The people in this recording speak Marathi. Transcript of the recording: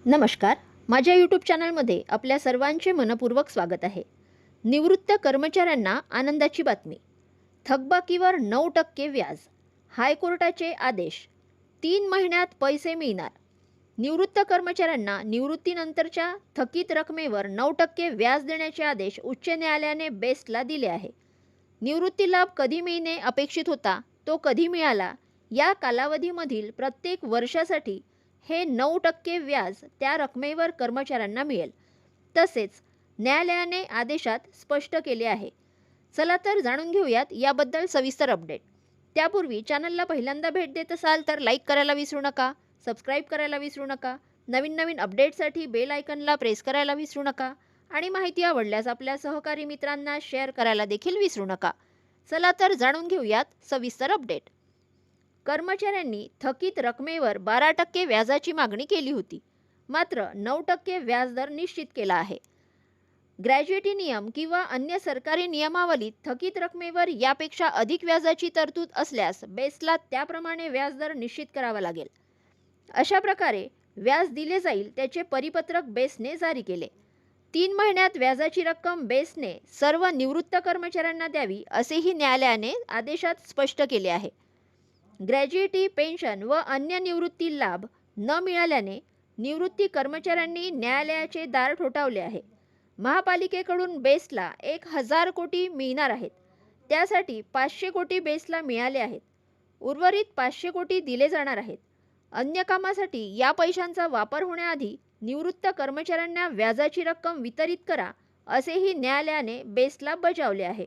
नमस्कार. माझ्या यूट्यूब चॅनलमध्ये आपल्या सर्वांचे मनपूर्वक स्वागत आहे. निवृत्त कर्मचाऱ्यांना आनंदाची बातमी. थकबाकीवर 9% व्याज. हायकोर्टाचे आदेश. 3 महिन्यात पैसे मिळणार. निवृत्त कर्मचाऱ्यांना निवृत्तीनंतरच्या थकीत रकमेवर 9% व्याज देण्याचे आदेश उच्च न्यायालयाने बेस्टला दिले आहे. निवृत्ती लाभ कधी मिळणे अपेक्षित होता, तो कधी मिळाला, या कालावधीमधील प्रत्येक वर्षासाठी हे 9% व्याज त्या रकमेवर कर्मचाऱ्यांना मिळेल. तसेच न्यायालयाने आदेशात स्पष्ट केले आहे. चला तर जाणून घेऊयात याबद्दल सविस्तर अपडेट. त्यापूर्वी चॅनलला पहिल्यांदा भेट देत असाल तर लाईक करायला विसरू नका, सबस्क्राईब करायला विसरू नका, नवीन नवीन अपडेटसाठी बेल आयकनला प्रेस करायला विसरू नका आणि माहिती आवडल्यास आपल्या सहकारी मित्रांना शेअर करायला देखील विसरू नका. चला तर जाणून घेऊयात सविस्तर अपडेट. कर्मचाऱ्यांनी थकीत रकमेवर 12% व्याजाची मागणी केली होती. मात्र 9% व्याजदर निश्चित केला आहे. ग्रॅज्युएटी नियम किंवा अन्य सरकारी नियमावलीत थकीत रकमेवर यापेक्षा अधिक व्याजाची तरतूद असल्यास बेस्टला त्याप्रमाणे व्याजदर निश्चित करावा लागेल. अशा प्रकारे व्याज दिले जाईल त्याचे परिपत्रक बेस्टने जारी केले. 3 महिन्यात व्याजाची रक्कम बेस्टने सर्व निवृत्त कर्मचाऱ्यांना द्यावी असेही न्यायालयाने आदेशात स्पष्ट केले आहे. ग्रॅज्युएटी, पेन्शन व अन्य निवृत्ती लाभ न मिळाल्याने निवृत्ती कर्मचाऱ्यांनी न्यायालयाचे दार ठोठावले आहे. महापालिकेकडून बेस्टला 1000 कोटी मिळणार आहेत. त्यासाठी 500 कोटी बेस्टला मिळाले आहेत. उर्वरित 500 कोटी दिले जाणार आहेत. अन्य कामासाठी या पैशांचा वापर होण्याआधी निवृत्त कर्मचाऱ्यांना व्याजाची रक्कम वितरित करा असेही न्यायालयाने बेस्टला बजावले आहे.